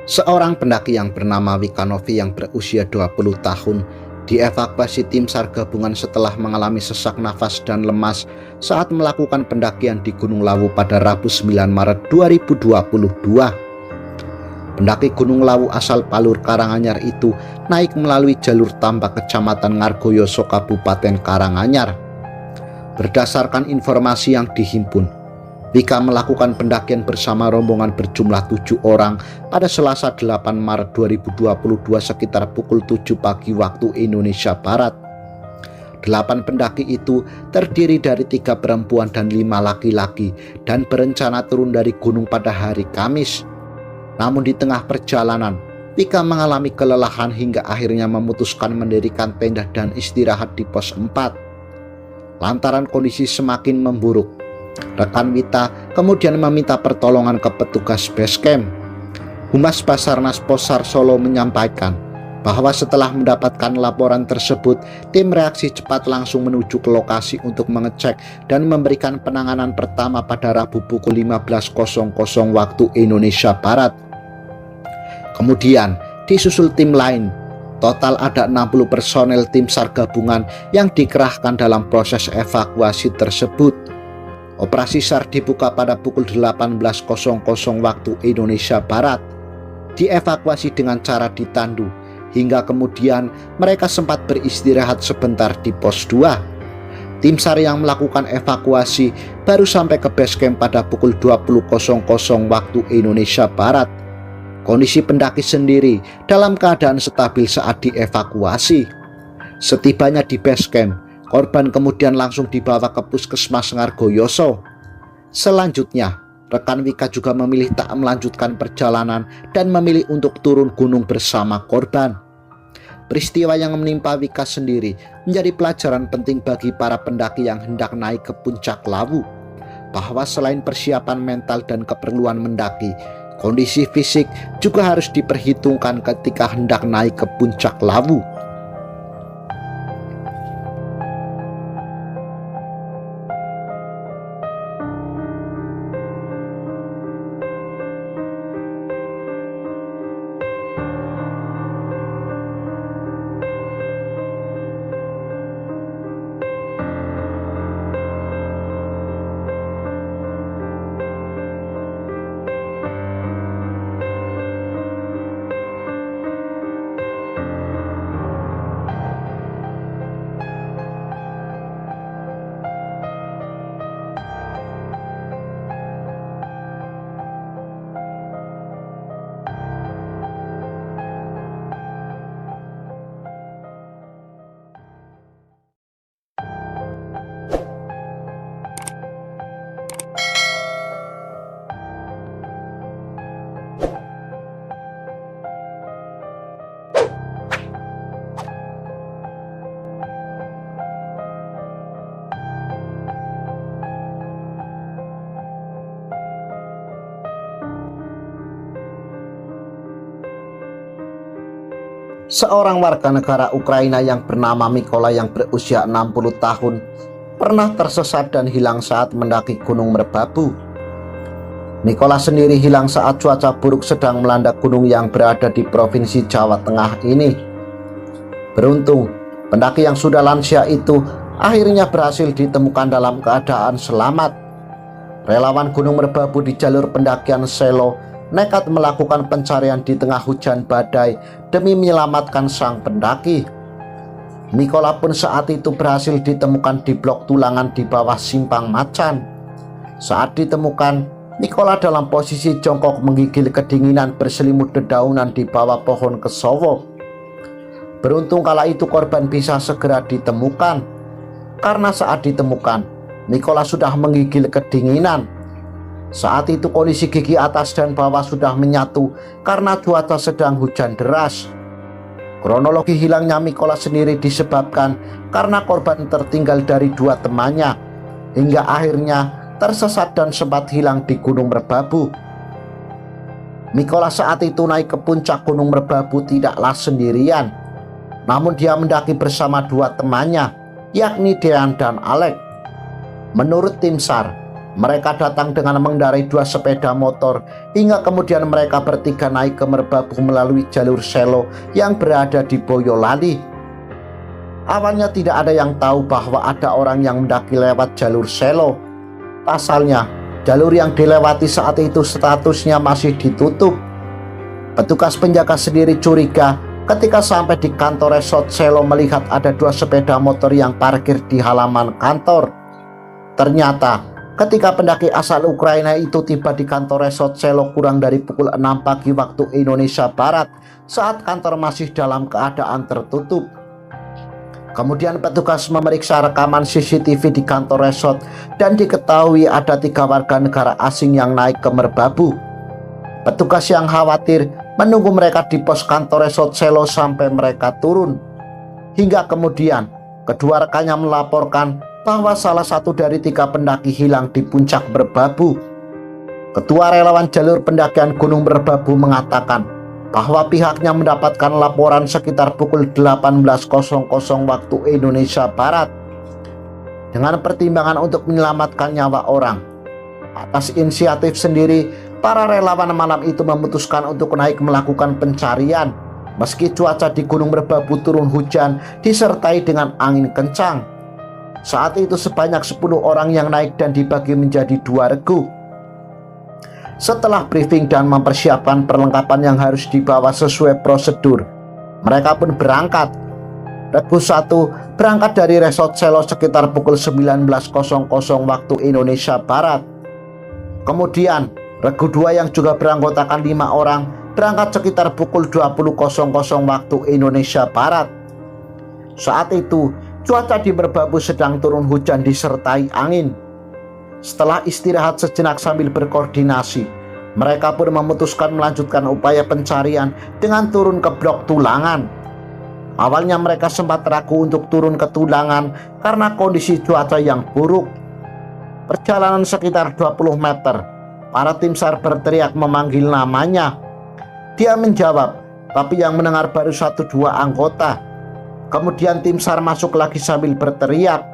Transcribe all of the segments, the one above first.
Seorang pendaki yang bernama Wikanovi yang berusia 20 tahun dievakuasi tim SAR gabungan setelah mengalami sesak nafas dan lemas saat melakukan pendakian di Gunung Lawu pada Rabu 9 Maret 2022. Pendaki Gunung Lawu asal Palur Karanganyar itu naik melalui jalur tambak Kecamatan Ngargoyoso Kabupaten Karanganyar. Berdasarkan informasi yang dihimpun, Wika melakukan pendakian bersama rombongan berjumlah 7 orang pada Selasa 8 Maret 2022 sekitar pukul 7 pagi waktu Indonesia Barat. 8 pendaki itu terdiri dari 3 perempuan dan 5 laki-laki dan berencana turun dari gunung pada hari Kamis. Namun di tengah perjalanan, Wika mengalami kelelahan hingga akhirnya memutuskan mendirikan tenda dan istirahat di pos 4. Lantaran kondisi semakin memburuk, rekan Wika kemudian meminta pertolongan ke petugas basecamp. Humas Basarnas Posar Solo menyampaikan bahwa setelah mendapatkan laporan tersebut, tim reaksi cepat langsung menuju ke lokasi untuk mengecek dan memberikan penanganan pertama pada Rabu pukul 15.00 waktu Indonesia Barat. Kemudian disusul tim lain. Total ada 60 personel tim SAR gabungan yang dikerahkan dalam proses evakuasi tersebut. Operasi SAR dibuka pada pukul 18.00 waktu Indonesia Barat. Dievakuasi dengan cara ditandu, hingga kemudian mereka sempat beristirahat sebentar di pos 2. Tim SAR yang melakukan evakuasi baru sampai ke base camp pada pukul 20.00 waktu Indonesia Barat. Kondisi pendaki sendiri dalam keadaan stabil saat dievakuasi. Setibanya di base camp, korban kemudian langsung dibawa ke Puskesmas Ngargoyoso. Selanjutnya, rekan Wika juga memilih tak melanjutkan perjalanan dan memilih untuk turun gunung bersama korban. Peristiwa yang menimpa Wika sendiri menjadi pelajaran penting bagi para pendaki yang hendak naik ke puncak Lawu, bahwa selain persiapan mental dan keperluan mendaki, kondisi fisik juga harus diperhitungkan ketika hendak naik ke puncak Lawu. Seorang warga negara Ukraina yang bernama Mikola yang berusia 60 tahun pernah tersesat dan hilang saat mendaki Gunung Merbabu. Mikola sendiri hilang saat cuaca buruk sedang melanda gunung yang berada di Provinsi Jawa Tengah ini. Beruntung, pendaki yang sudah lansia itu akhirnya berhasil ditemukan dalam keadaan selamat. Relawan Gunung Merbabu di jalur pendakian Selo nekat melakukan pencarian di tengah hujan badai demi menyelamatkan sang pendaki. Mikola pun saat itu berhasil ditemukan di blok tulangan di bawah Simpang Macan. Saat ditemukan, Mikola dalam posisi jongkok menggigil kedinginan berselimut dedaunan di bawah pohon kesowo. Beruntung kala itu korban bisa segera ditemukan, karena saat ditemukan Mikola sudah menggigil kedinginan. Saat itu kondisi gigi atas dan bawah sudah menyatu karena cuaca sedang hujan deras. Kronologi hilangnya Mikola sendiri disebabkan karena korban tertinggal dari 2 temannya, hingga akhirnya tersesat dan sempat hilang di Gunung Merbabu. Mikola saat itu naik ke puncak Gunung Merbabu tidaklah sendirian, namun dia mendaki bersama 2 temannya, yakni Dean dan Alek. Menurut tim SAR, Mereka datang dengan mengendarai 2 sepeda motor, hingga kemudian mereka bertiga naik ke Merbabu melalui jalur selo yang berada di Boyolali. Awalnya tidak ada yang tahu bahwa ada orang yang mendaki lewat jalur selo. Pasalnya, jalur yang dilewati saat itu statusnya masih ditutup. Petugas penjaga sendiri curiga ketika sampai di kantor resort selo melihat ada 2 sepeda motor yang parkir di halaman kantor. Ternyata ketika pendaki asal Ukraina itu tiba di kantor resort selo kurang dari pukul 6 pagi waktu Indonesia Barat saat kantor masih dalam keadaan tertutup. Kemudian petugas memeriksa rekaman CCTV di kantor resort dan diketahui ada 3 warga negara asing yang naik ke Merbabu. Petugas yang khawatir menunggu mereka di pos kantor resort selo sampai mereka turun. Hingga kemudian kedua rekannya melaporkan bahwa salah satu dari 3 pendaki hilang di puncak Merbabu. Ketua relawan jalur pendakian Gunung Merbabu mengatakan bahwa pihaknya mendapatkan laporan sekitar pukul 18.00 waktu Indonesia Barat. Dengan pertimbangan untuk menyelamatkan nyawa orang, atas inisiatif sendiri, para relawan malam itu memutuskan untuk naik melakukan pencarian. Meski cuaca di Gunung Merbabu turun hujan disertai dengan angin kencang. Saat itu sebanyak 10 orang yang naik dan dibagi menjadi 2 regu. Setelah briefing dan mempersiapkan perlengkapan yang harus dibawa sesuai prosedur, mereka pun berangkat. Regu 1 berangkat dari resort selo sekitar pukul 19.00 waktu Indonesia Barat. Kemudian regu 2 yang juga beranggotakan 5 orang berangkat sekitar pukul 20.00 waktu Indonesia Barat. Saat itu cuaca di Merbabu sedang turun hujan disertai angin. Setelah istirahat sejenak sambil berkoordinasi, mereka pun memutuskan melanjutkan upaya pencarian dengan turun ke blok Tulangan. Awalnya mereka sempat ragu untuk turun ke Tulangan karena kondisi cuaca yang buruk. Perjalanan sekitar 20 meter, para tim SAR berteriak memanggil namanya. Dia menjawab, tapi yang mendengar baru 1-2 anggota. Kemudian tim SAR masuk lagi sambil berteriak,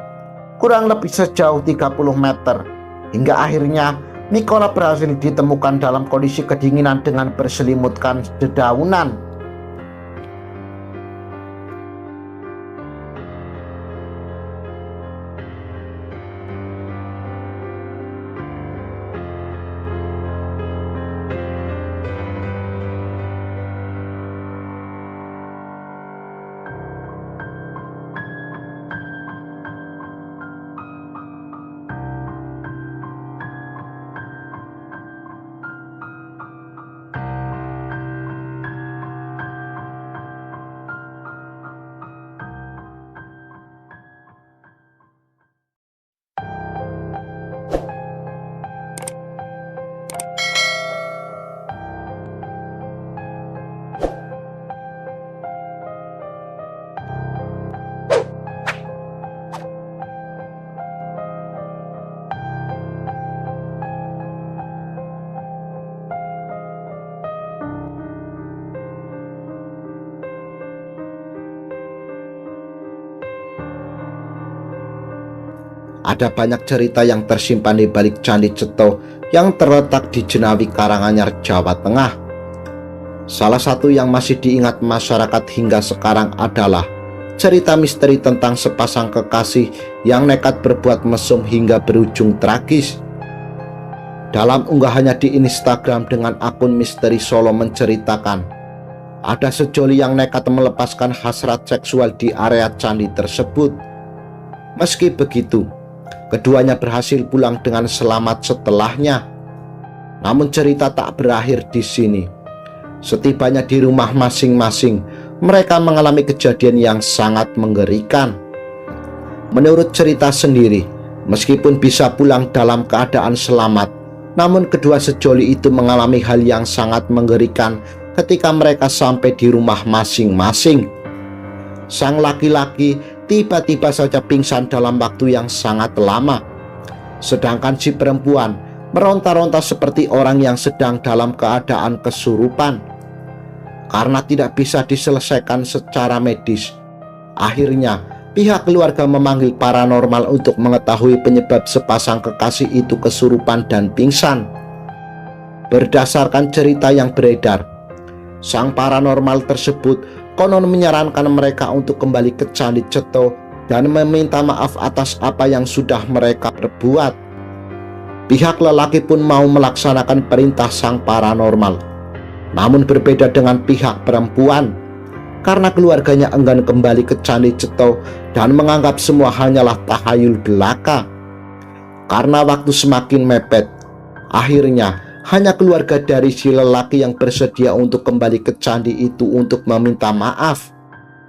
kurang lebih sejauh 30 meter. Hingga akhirnya Nikola berhasil ditemukan dalam kondisi kedinginan dengan berselimutkan dedaunan. Ada banyak cerita yang tersimpan di balik Candi Ceto yang terletak di Jenawi, Karanganyar, Jawa Tengah. Salah satu yang masih diingat masyarakat hingga sekarang adalah cerita misteri tentang sepasang kekasih yang nekat berbuat mesum hingga berujung tragis. Dalam unggahannya di Instagram dengan akun Misteri Solo menceritakan, ada sejoli yang nekat melepaskan hasrat seksual di area candi tersebut. Meski begitu, keduanya berhasil pulang dengan selamat setelahnya. Namun cerita tak berakhir di sini. Setibanya di rumah masing-masing, mereka mengalami kejadian yang sangat mengerikan. Menurut cerita sendiri, meskipun bisa pulang dalam keadaan selamat, namun kedua sejoli itu mengalami hal yang sangat mengerikan ketika mereka sampai di rumah masing-masing. Sang laki-laki tiba-tiba saja pingsan dalam waktu yang sangat lama. Sedangkan si perempuan meronta-ronta seperti orang yang sedang dalam keadaan kesurupan. Karena tidak bisa diselesaikan secara medis, akhirnya pihak keluarga memanggil paranormal untuk mengetahui penyebab sepasang kekasih itu kesurupan dan pingsan. Berdasarkan cerita yang beredar, sang paranormal tersebut konon menyarankan mereka untuk kembali ke Candi Cetho dan meminta maaf atas apa yang sudah mereka perbuat. Pihak lelaki pun mau melaksanakan perintah sang paranormal. Namun berbeda dengan pihak perempuan, karena keluarganya enggan kembali ke Candi Cetho dan menganggap semua hanyalah tahayul belaka. Karena waktu semakin mepet, akhirnya hanya keluarga dari si lelaki yang bersedia untuk kembali ke candi itu untuk meminta maaf.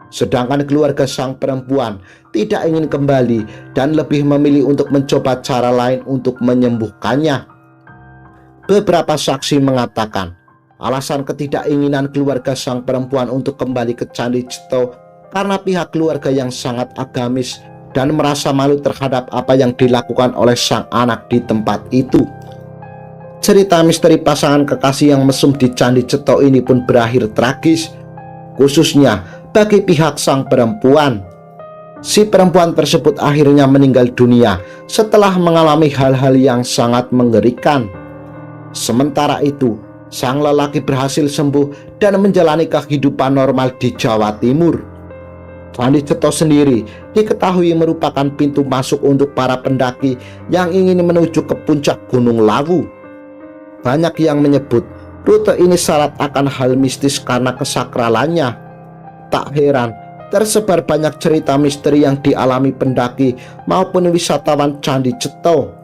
Sedangkan keluarga sang perempuan tidak ingin kembali dan lebih memilih untuk mencoba cara lain untuk menyembuhkannya. Beberapa saksi mengatakan alasan ketidakinginan keluarga sang perempuan untuk kembali ke Candi Cetho karena pihak keluarga yang sangat agamis dan merasa malu terhadap apa yang dilakukan oleh sang anak di tempat itu. Cerita misteri pasangan kekasih yang mesum di Candi Cetho ini pun berakhir tragis, khususnya bagi pihak sang perempuan. Si perempuan tersebut akhirnya meninggal dunia setelah mengalami hal-hal yang sangat mengerikan. Sementara itu, sang lelaki berhasil sembuh dan menjalani kehidupan normal di Jawa Timur. Candi Cetho sendiri diketahui merupakan pintu masuk untuk para pendaki yang ingin menuju ke puncak Gunung Lawu. Banyak yang menyebut rute ini syarat akan hal mistis karena kesakralannya. Tak heran, tersebar banyak cerita misteri yang dialami pendaki maupun wisatawan Candi Cetho.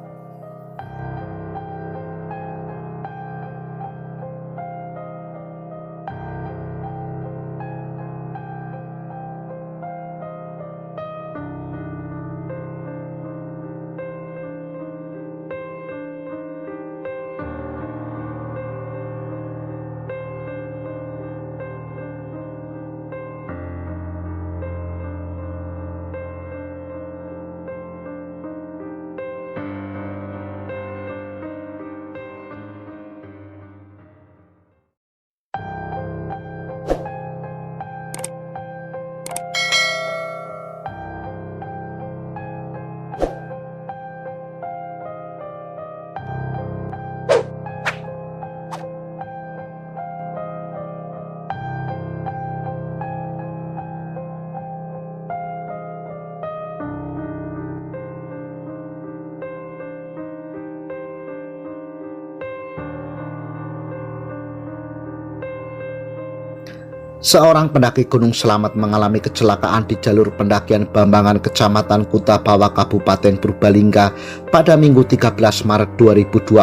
Seorang pendaki Gunung Slamet mengalami kecelakaan di jalur pendakian Bambangan Kecamatan Kutabawa Kabupaten Purbalingga pada Minggu 13 Maret 2022.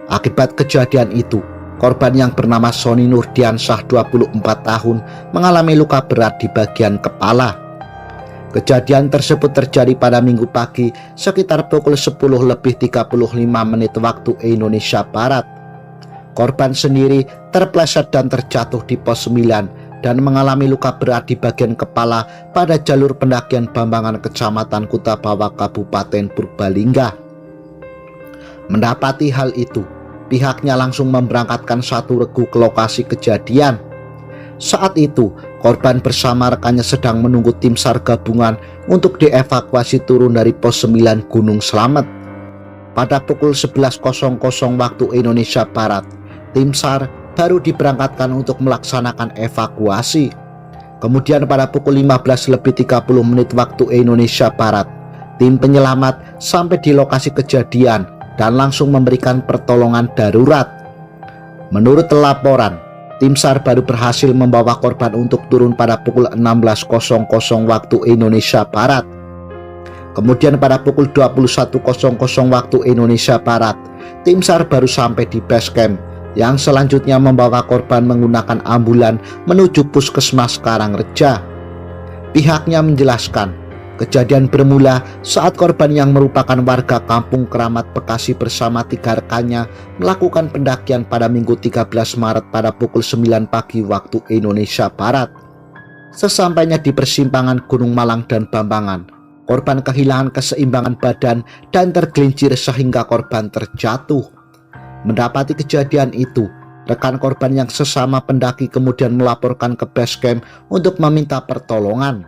Akibat kejadian itu, korban yang bernama Sony Nurdiansyah 24 tahun mengalami luka berat di bagian kepala. Kejadian tersebut terjadi pada Minggu pagi sekitar pukul 10:35 waktu Indonesia Barat. Korban sendiri terpleset dan terjatuh di pos 9 dan mengalami luka berat di bagian kepala pada jalur pendakian Bambangan Kecamatan Kutabawa Kabupaten Purbalingga. Mendapati hal itu, pihaknya langsung memberangkatkan satu regu ke lokasi kejadian. Saat itu, korban bersama rekannya sedang menunggu tim SAR gabungan untuk dievakuasi turun dari pos 9 Gunung Slamet. Pada pukul 11.00 waktu Indonesia Barat, tim SAR baru diberangkatkan untuk melaksanakan evakuasi. Kemudian pada pukul 15:30 waktu Indonesia Barat, tim penyelamat sampai di lokasi kejadian dan langsung memberikan pertolongan darurat. Menurut laporan, tim SAR baru berhasil membawa korban untuk turun pada pukul 16.00 waktu Indonesia Barat. Kemudian pada pukul 21.00 waktu Indonesia Barat, tim SAR baru sampai di base camp yang selanjutnya membawa korban menggunakan ambulan menuju puskesmas Karangreja. Pihaknya menjelaskan, kejadian bermula saat korban yang merupakan warga Kampung Keramat Bekasi bersama 3 rekannya melakukan pendakian pada Minggu 13 Maret pada pukul 9 pagi waktu Indonesia Barat. Sesampainya di persimpangan Gunung Malang dan Bambangan, korban kehilangan keseimbangan badan dan tergelincir sehingga korban terjatuh. Mendapati kejadian itu, rekan korban yang sesama pendaki kemudian melaporkan ke base camp untuk meminta pertolongan.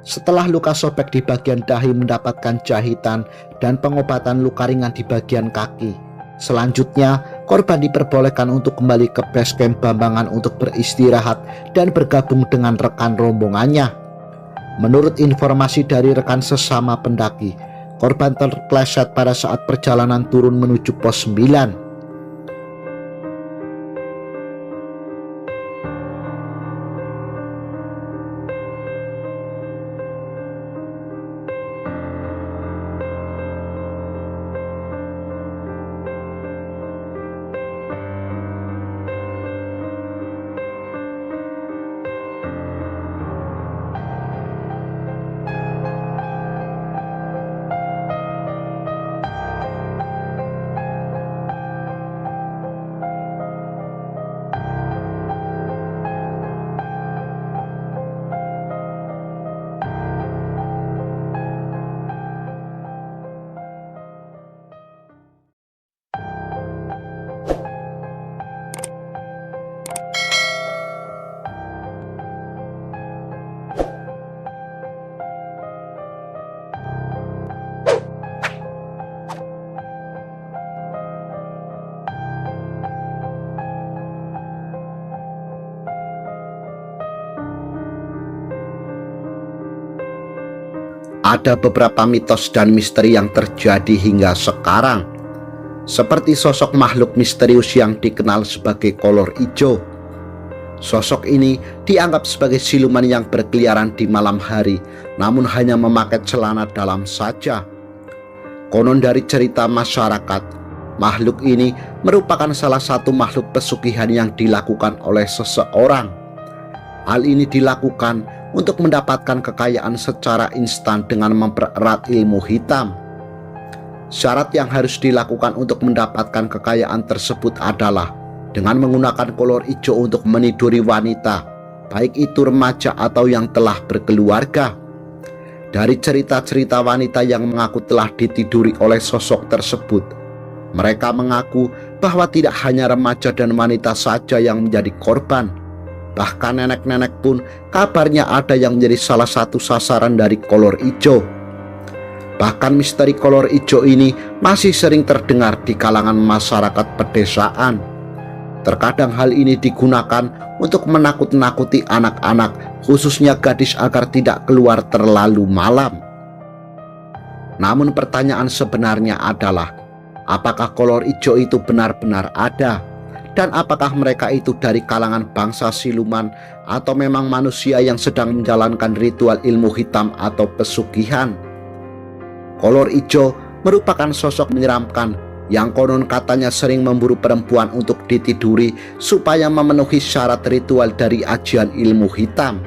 Setelah luka sobek di bagian dahi mendapatkan jahitan dan pengobatan luka ringan di bagian kaki. Selanjutnya, korban diperbolehkan untuk kembali ke base camp Bambangan untuk beristirahat dan bergabung dengan rekan rombongannya. Menurut informasi dari rekan sesama pendaki, korban terpleset pada saat perjalanan turun menuju pos 9. Ada beberapa mitos dan misteri yang terjadi hingga sekarang, seperti sosok makhluk misterius yang dikenal sebagai kolor ijo. Sosok ini dianggap sebagai siluman yang berkeliaran di malam hari, namun hanya memakai celana dalam saja. Konon dari cerita masyarakat, makhluk ini merupakan salah satu makhluk pesugihan yang dilakukan oleh seseorang. Hal ini dilakukan untuk mendapatkan kekayaan secara instan dengan mempererat ilmu hitam. Syarat yang harus dilakukan untuk mendapatkan kekayaan tersebut adalah dengan menggunakan kolor hijau untuk meniduri wanita, baik itu remaja atau yang telah berkeluarga. Dari cerita-cerita wanita yang mengaku telah ditiduri oleh sosok tersebut, mereka mengaku bahwa tidak hanya remaja dan wanita saja yang menjadi korban. Bahkan nenek-nenek pun kabarnya ada yang menjadi salah satu sasaran dari kolor hijau. Bahkan misteri kolor hijau ini masih sering terdengar di kalangan masyarakat pedesaan. Terkadang hal ini digunakan untuk menakut-nakuti anak-anak, khususnya gadis agar tidak keluar terlalu malam. Namun pertanyaan sebenarnya adalah, apakah kolor hijau itu benar-benar ada? Dan apakah mereka itu dari kalangan bangsa siluman atau memang manusia yang sedang menjalankan ritual ilmu hitam atau pesugihan? Kolor hijau merupakan sosok menyeramkan yang konon katanya sering memburu perempuan untuk ditiduri supaya memenuhi syarat ritual dari ajian ilmu hitam.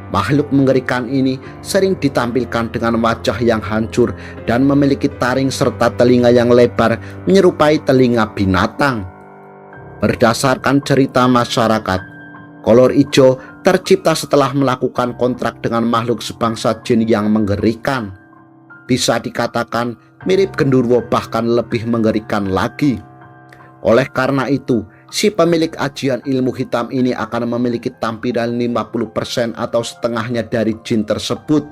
Makhluk mengerikan ini sering ditampilkan dengan wajah yang hancur dan memiliki taring serta telinga yang lebar menyerupai telinga binatang. Berdasarkan cerita masyarakat, kolor hijau tercipta setelah melakukan kontrak dengan makhluk sebangsa jin yang mengerikan. Bisa dikatakan mirip genderuwo, bahkan lebih mengerikan lagi. Oleh karena itu, si pemilik ajian ilmu hitam ini akan memiliki tampilan 50% atau setengahnya dari jin tersebut.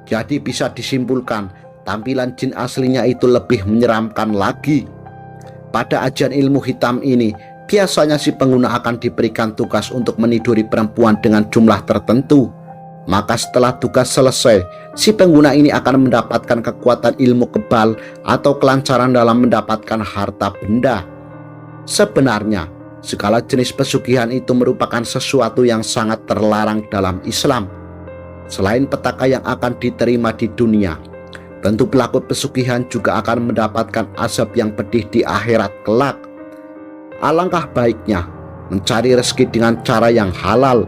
Jadi bisa disimpulkan, tampilan jin aslinya itu lebih menyeramkan lagi. Pada ajian ilmu hitam ini, biasanya si pengguna akan diberikan tugas untuk meniduri perempuan dengan jumlah tertentu. Maka setelah tugas selesai, si pengguna ini akan mendapatkan kekuatan ilmu kebal atau kelancaran dalam mendapatkan harta benda. Sebenarnya, segala jenis pesugihan itu merupakan sesuatu yang sangat terlarang dalam Islam. Selain petaka yang akan diterima di dunia, tentu pelaku pesugihan juga akan mendapatkan azab yang pedih di akhirat kelak. Alangkah baiknya mencari rezeki dengan cara yang halal,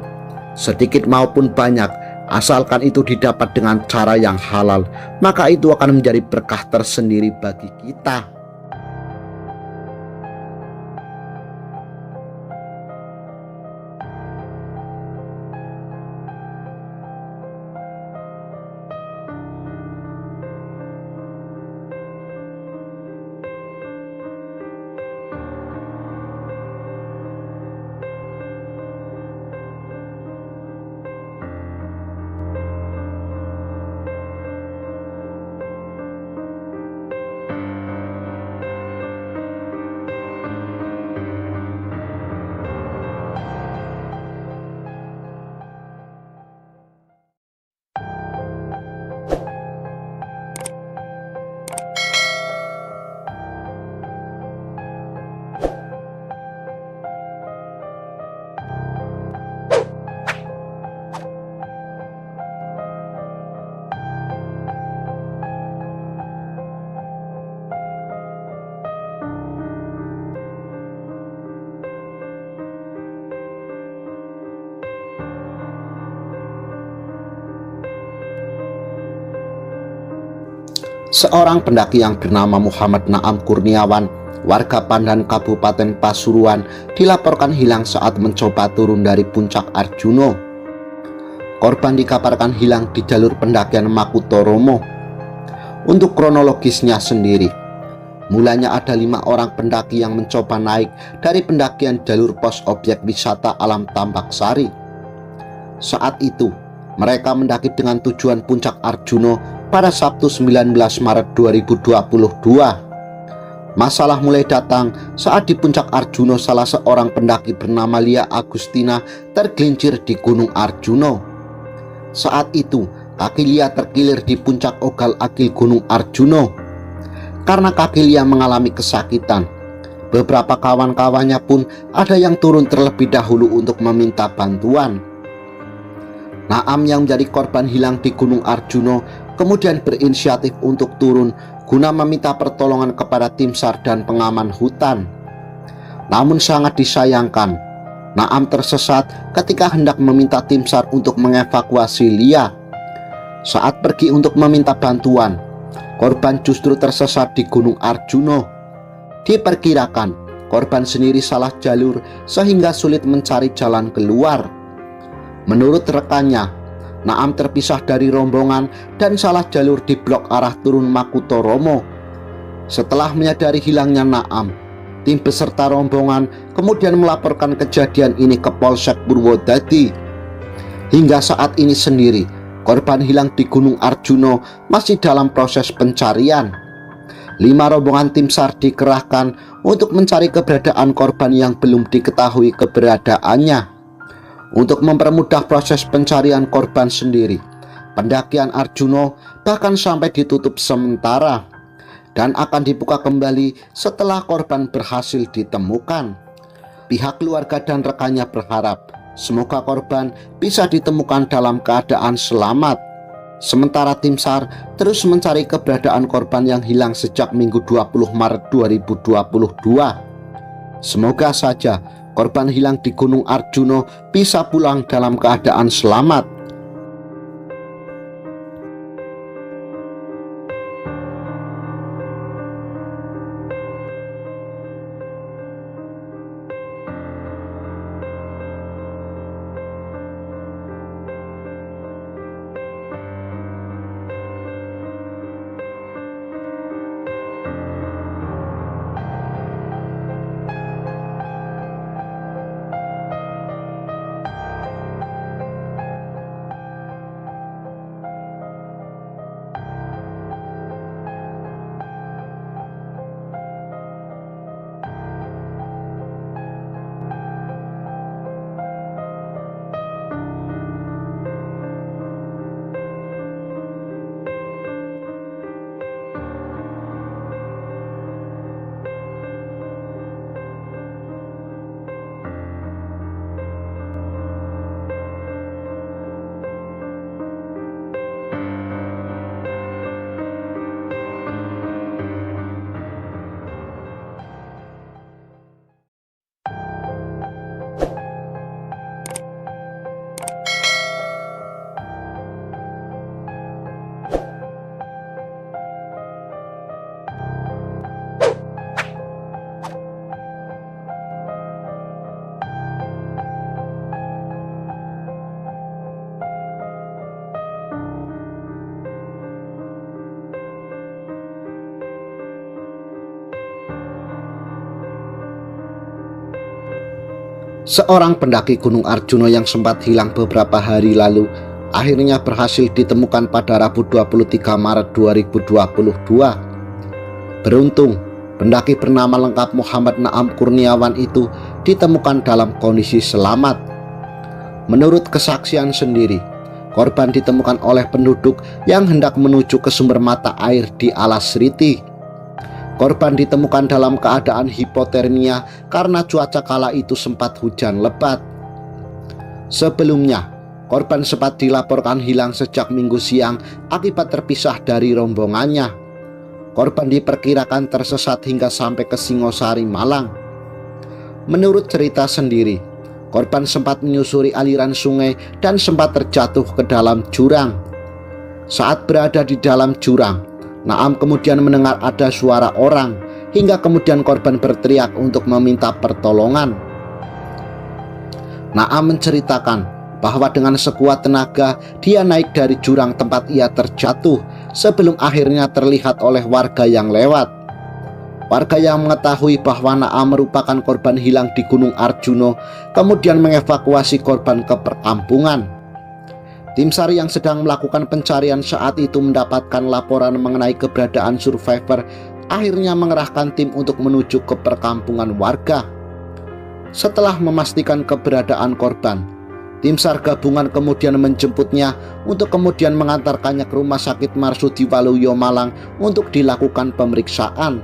sedikit maupun banyak, asalkan itu didapat dengan cara yang halal, maka itu akan menjadi berkah tersendiri bagi kita. Seorang pendaki yang bernama Muhammad Naam Kurniawan, warga Pandan Kabupaten Pasuruan, dilaporkan hilang saat mencoba turun dari puncak Arjuno. Korban dikabarkan hilang di jalur pendakian Makutoromo. Untuk kronologisnya sendiri, mulanya ada 5 orang pendaki yang mencoba naik dari pendakian jalur pos objek wisata alam Tambak Sari. Saat itu, mereka mendaki dengan tujuan puncak Arjuno pada Sabtu 19 Maret 2022. Masalah mulai datang saat di puncak Arjuno salah seorang pendaki bernama Lia Agustina tergelincir di Gunung Arjuno. Saat itu, kaki Lia terkilir di puncak Ogal Agil Gunung Arjuno. Karena kaki Lia mengalami kesakitan, beberapa kawan-kawannya pun ada yang turun terlebih dahulu untuk meminta bantuan. Naam yang menjadi korban hilang di Gunung Arjuno kemudian berinisiatif untuk turun guna meminta pertolongan kepada tim SAR dan pengaman hutan. Namun sangat disayangkan, Naam tersesat ketika hendak meminta tim SAR untuk mengevakuasi Lia. Saat pergi untuk meminta bantuan, korban justru tersesat di Gunung Arjuno. Diperkirakan korban sendiri salah jalur sehingga sulit mencari jalan keluar. Menurut rekannya, Naam terpisah dari rombongan dan salah jalur di blok arah turun Makutoromo. Setelah menyadari hilangnya Naam, tim beserta rombongan kemudian melaporkan kejadian ini ke Polsek Purwodadi. Hingga saat ini sendiri, korban hilang di Gunung Arjuno masih dalam proses pencarian. 5 rombongan tim SAR dikerahkan untuk mencari keberadaan korban yang belum diketahui keberadaannya. Untuk mempermudah proses pencarian korban sendiri, pendakian Arjuno bahkan sampai ditutup sementara dan akan dibuka kembali setelah korban berhasil ditemukan. Pihak keluarga dan rekannya berharap semoga korban bisa ditemukan dalam keadaan selamat. Sementara tim SAR terus mencari keberadaan korban yang hilang sejak Minggu 20 Maret 2022. Semoga saja korban hilang di Gunung Arjuno bisa pulang dalam keadaan selamat. Seorang pendaki Gunung Arjuno yang sempat hilang beberapa hari lalu akhirnya berhasil ditemukan pada Rabu 23 Maret 2022. Beruntung, pendaki bernama lengkap Muhammad Naam Kurniawan itu ditemukan dalam kondisi selamat. Menurut kesaksian sendiri, korban ditemukan oleh penduduk yang hendak menuju ke sumber mata air di Alas Riti. Korban ditemukan dalam keadaan hipotermia karena cuaca kala itu sempat hujan lebat. Sebelumnya, korban sempat dilaporkan hilang sejak Minggu siang akibat terpisah dari rombongannya. Korban diperkirakan tersesat hingga sampai ke Singosari, Malang. Menurut cerita sendiri, korban sempat menyusuri aliran sungai dan sempat terjatuh ke dalam jurang. Saat berada di dalam jurang, Naam kemudian mendengar ada suara orang, hingga kemudian korban berteriak untuk meminta pertolongan. Naam menceritakan bahwa dengan sekuat tenaga dia naik dari jurang tempat ia terjatuh sebelum akhirnya terlihat oleh warga yang lewat. Warga yang mengetahui bahwa Naam merupakan korban hilang di Gunung Arjuno kemudian mengevakuasi korban ke perkampungan. Tim SAR yang sedang melakukan pencarian saat itu mendapatkan laporan mengenai keberadaan survivor, akhirnya mengerahkan tim untuk menuju ke perkampungan warga. Setelah memastikan keberadaan korban, tim SAR gabungan kemudian menjemputnya untuk kemudian mengantarkannya ke Rumah Sakit Marsudi Waluyo Malang untuk dilakukan pemeriksaan.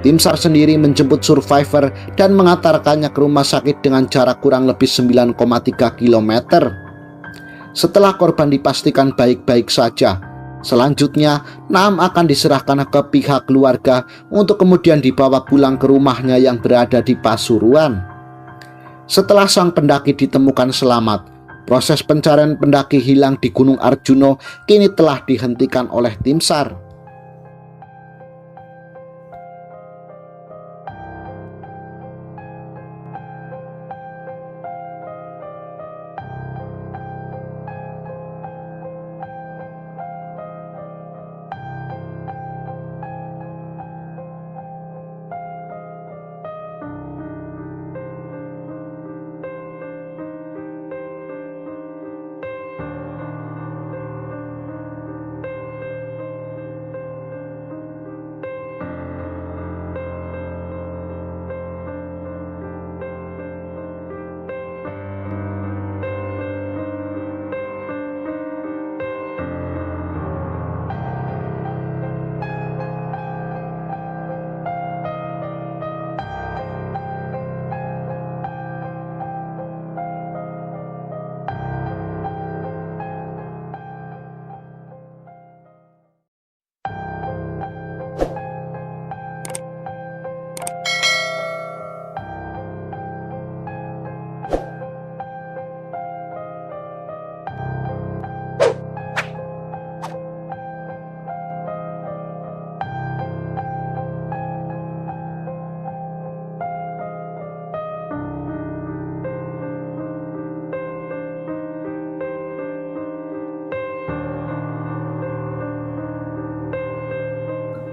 Tim SAR sendiri menjemput survivor dan mengantarkannya ke rumah sakit dengan jarak kurang lebih 9,3 km. Setelah korban dipastikan baik-baik saja, selanjutnya Naam akan diserahkan ke pihak keluarga untuk kemudian dibawa pulang ke rumahnya yang berada di Pasuruan. Setelah sang pendaki ditemukan selamat, proses pencarian pendaki hilang di Gunung Arjuno kini telah dihentikan oleh tim SAR.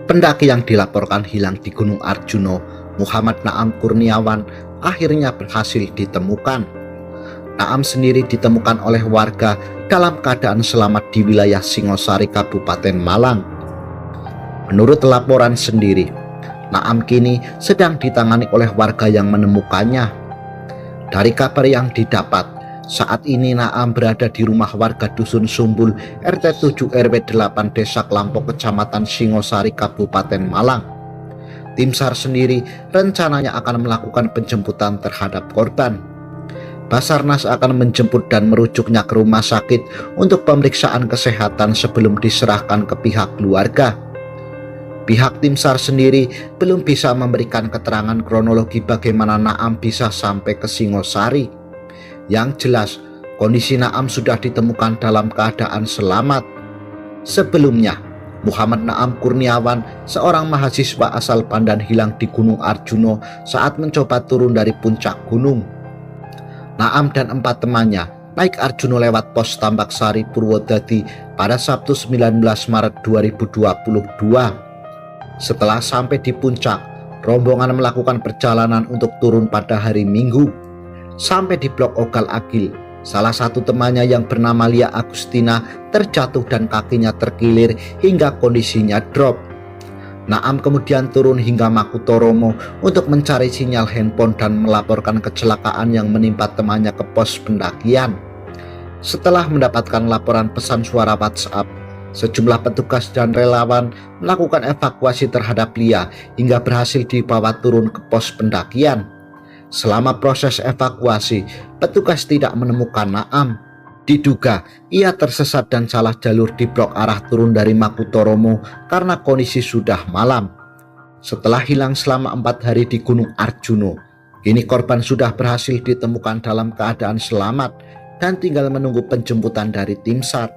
Pendaki yang dilaporkan hilang di Gunung Arjuno, Muhammad Naam Kurniawan, akhirnya berhasil ditemukan. Naam sendiri ditemukan oleh warga dalam keadaan selamat di wilayah Singosari, Kabupaten Malang. Menurut laporan sendiri, Naam kini sedang ditangani oleh warga yang menemukannya. Dari kabar yang didapat, saat ini Naam berada di rumah warga Dusun Sumbul, RT 7 RW 8 Desa Klampok, Kecamatan Singosari, Kabupaten Malang. Tim SAR sendiri rencananya akan melakukan penjemputan terhadap korban. Basarnas akan menjemput dan merujuknya ke rumah sakit untuk pemeriksaan kesehatan sebelum diserahkan ke pihak keluarga. Pihak tim SAR sendiri belum bisa memberikan keterangan kronologi bagaimana Naam bisa sampai ke Singosari. Yang jelas, kondisi Naam sudah ditemukan dalam keadaan selamat. Sebelumnya, Muhammad Naam Kurniawan, seorang mahasiswa asal Pandan, hilang di Gunung Arjuno saat mencoba turun dari puncak gunung. Naam dan 4 temannya naik Arjuno lewat pos Tambak Sari, Purwodadi pada Sabtu 19 Maret 2022. Setelah sampai di puncak, rombongan melakukan perjalanan untuk turun pada hari Minggu. Sampai di Blok Ogal Agil, salah satu temannya yang bernama Lia Agustina terjatuh dan kakinya terkilir hingga kondisinya drop. Naam kemudian turun hingga Makutoromo untuk mencari sinyal handphone dan melaporkan kecelakaan yang menimpa temannya ke pos pendakian. Setelah mendapatkan laporan pesan suara WhatsApp, sejumlah petugas dan relawan melakukan evakuasi terhadap Lia hingga berhasil dibawa turun ke pos pendakian. Selama proses evakuasi, petugas tidak menemukan Naam. Diduga ia tersesat dan salah jalur di blok arah turun dari Makutoromo karena kondisi sudah malam. Setelah hilang selama 4 hari di Gunung Arjuno, kini korban sudah berhasil ditemukan dalam keadaan selamat dan tinggal menunggu penjemputan dari tim SAR.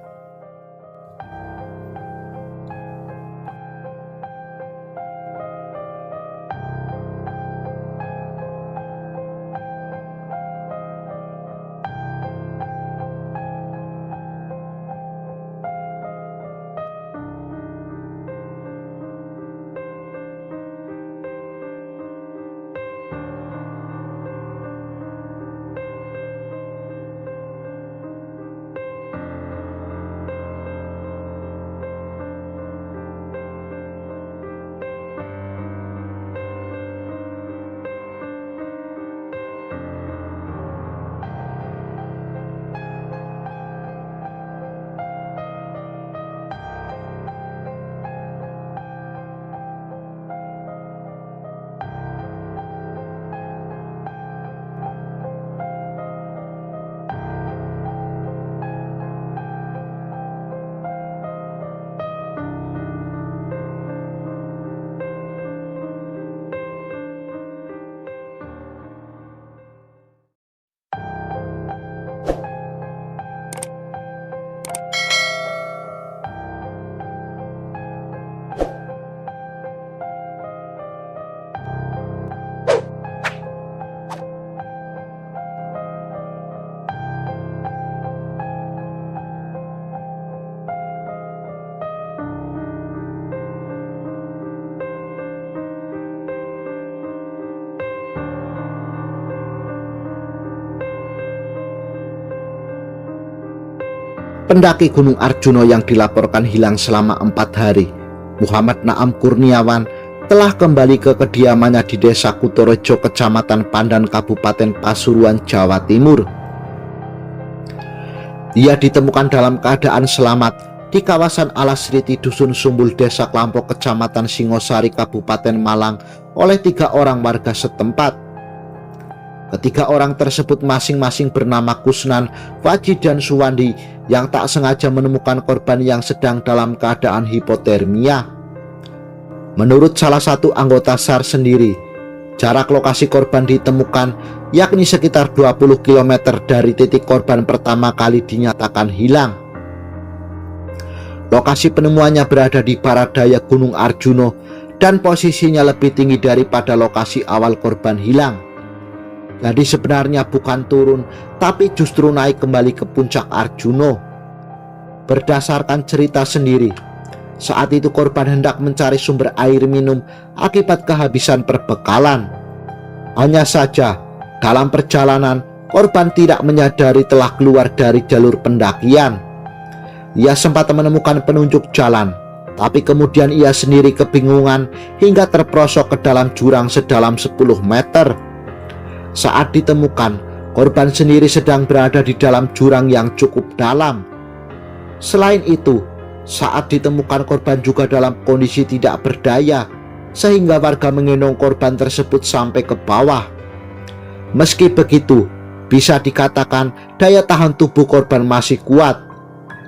pendaki Gunung Arjuna yang dilaporkan hilang selama 4 hari, Muhammad Naam Kurniawan, telah kembali ke kediamannya di Desa Kutorejo, Kecamatan Pandan, Kabupaten Pasuruan, Jawa Timur. Ia ditemukan dalam keadaan selamat di kawasan Alasriti, Dusun Sumbul, Desa Klampok, Kecamatan Singosari, Kabupaten Malang oleh 3 orang warga setempat. Ketiga orang tersebut masing-masing bernama Kusnan, Faji, dan Suwandi, yang tak sengaja menemukan korban yang sedang dalam keadaan hipotermia. Menurut salah satu anggota SAR sendiri, jarak lokasi korban ditemukan yakni sekitar 20 km dari titik korban pertama kali dinyatakan hilang. Lokasi penemuannya berada di barat daya Gunung Arjuna dan posisinya lebih tinggi daripada lokasi awal korban hilang. Jadi sebenarnya bukan turun, tapi justru naik kembali ke puncak Arjuna. Berdasarkan cerita sendiri, saat itu korban hendak mencari sumber air minum akibat kehabisan perbekalan. Hanya saja, dalam perjalanan, korban tidak menyadari telah keluar dari jalur pendakian. Ia sempat menemukan penunjuk jalan, tapi kemudian ia sendiri kebingungan hingga terperosok ke dalam jurang sedalam 10 meter. Saat ditemukan, korban sendiri sedang berada di dalam jurang yang cukup dalam. Selain itu, saat ditemukan korban juga dalam kondisi tidak berdaya, sehingga warga menggendong korban tersebut sampai ke bawah. Meski begitu, bisa dikatakan daya tahan tubuh korban masih kuat.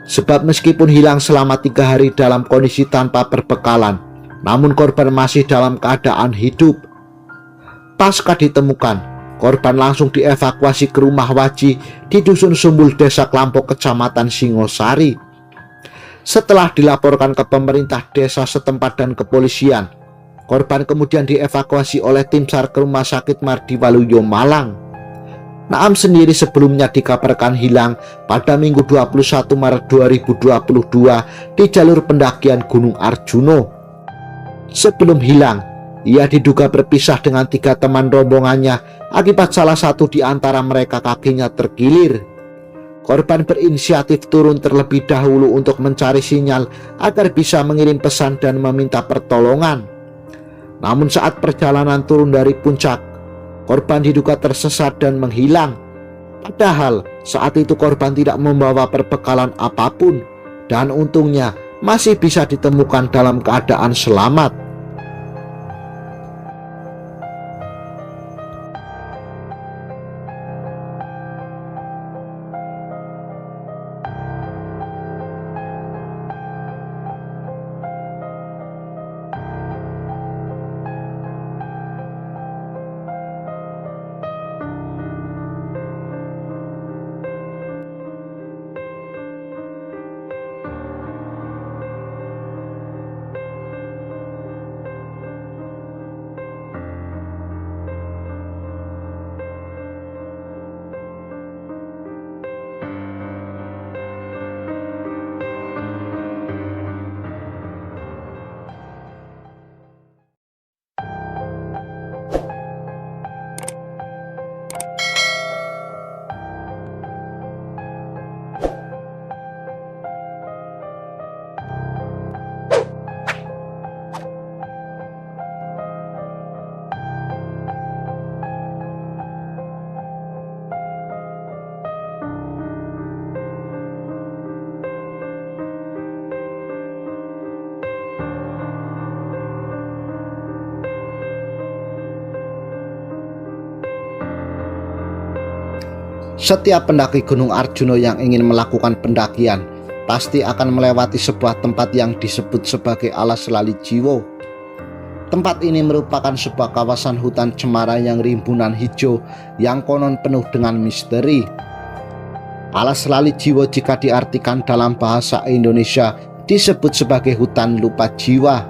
Sebab meskipun hilang selama 3 hari dalam kondisi tanpa perbekalan, namun korban masih dalam keadaan hidup. Pasca ditemukan, korban langsung dievakuasi ke rumah Waji di Dusun Sumbul, Desa Klampok, Kecamatan Singosari. Setelah dilaporkan ke pemerintah desa setempat dan kepolisian, korban kemudian dievakuasi oleh tim SAR ke Rumah Sakit Mardi Waluyo, Malang. Naam sendiri sebelumnya dikabarkan hilang pada Minggu 21 Maret 2022 di jalur pendakian Gunung Arjuna. Sebelum hilang, ia diduga berpisah dengan 3 teman rombongannya akibat salah satu di antara mereka kakinya terkilir. Korban berinisiatif turun terlebih dahulu untuk mencari sinyal agar bisa mengirim pesan dan meminta pertolongan. Namun saat perjalanan turun dari puncak, korban diduga tersesat dan menghilang. Padahal saat itu korban tidak membawa perbekalan apapun dan untungnya masih bisa ditemukan dalam keadaan selamat. Setiap pendaki Gunung Arjuna yang ingin melakukan pendakian pasti akan melewati sebuah tempat yang disebut sebagai Alas Lali Jiwo. Tempat ini merupakan sebuah kawasan hutan cemara yang rimbunan hijau yang konon penuh dengan misteri. Alas Lali Jiwo jika diartikan dalam bahasa Indonesia disebut sebagai hutan lupa jiwa.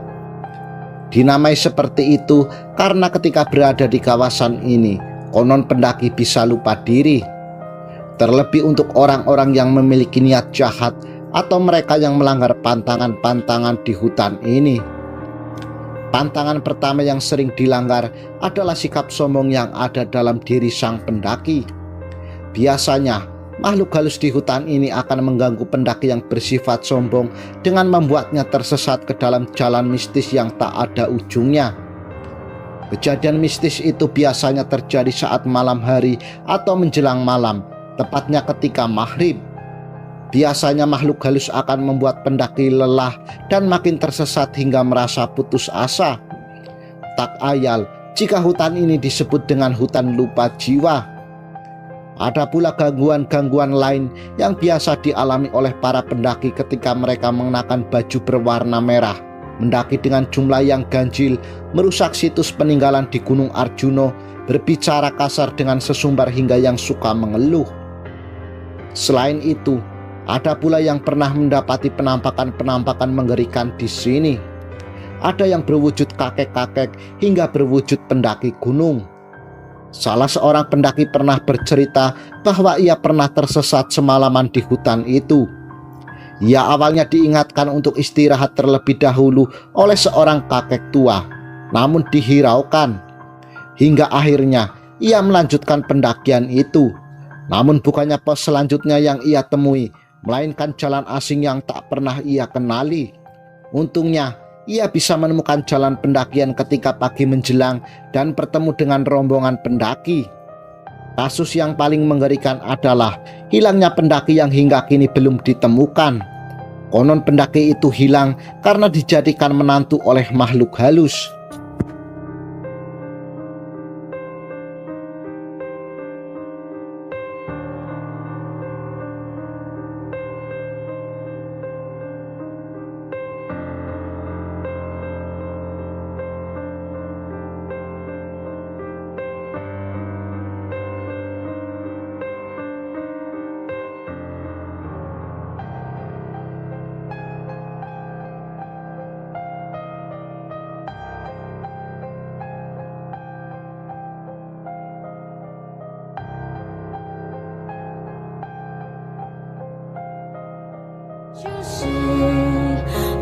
Dinamai seperti itu karena ketika berada di kawasan ini, konon pendaki bisa lupa diri. Terlebih untuk orang-orang yang memiliki niat jahat atau mereka yang melanggar pantangan-pantangan di hutan ini. Pantangan pertama yang sering dilanggar adalah sikap sombong yang ada dalam diri sang pendaki. Biasanya, makhluk halus di hutan ini akan mengganggu pendaki yang bersifat sombong dengan membuatnya tersesat ke dalam jalan mistis yang tak ada ujungnya. Kejadian mistis itu biasanya terjadi saat malam hari atau menjelang malam, tepatnya ketika maghrib. Biasanya makhluk halus akan membuat pendaki lelah dan makin tersesat hingga merasa putus asa. Tak ayal jika hutan ini disebut dengan hutan lupa jiwa. Ada pula gangguan-gangguan lain yang biasa dialami oleh para pendaki ketika mereka mengenakan baju berwarna merah, mendaki dengan jumlah yang ganjil, merusak situs peninggalan di Gunung Arjuna, berbicara kasar dengan sesumbar hingga yang suka mengeluh. Selain itu, ada pula yang pernah mendapati penampakan-penampakan mengerikan di sini. Ada yang berwujud kakek-kakek hingga berwujud pendaki gunung. Salah seorang pendaki pernah bercerita bahwa ia pernah tersesat semalaman di hutan itu. Ia awalnya diingatkan untuk istirahat terlebih dahulu oleh seorang kakek tua, namun dihiraukan. Hingga akhirnya ia melanjutkan pendakian itu. Namun bukannya pos selanjutnya yang ia temui, melainkan jalan asing yang tak pernah ia kenali. Untungnya ia bisa menemukan jalan pendakian ketika pagi menjelang dan bertemu dengan rombongan pendaki. Kasus yang paling mengerikan adalah hilangnya pendaki yang hingga kini belum ditemukan. Konon pendaki itu hilang karena dijadikan menantu oleh makhluk halus.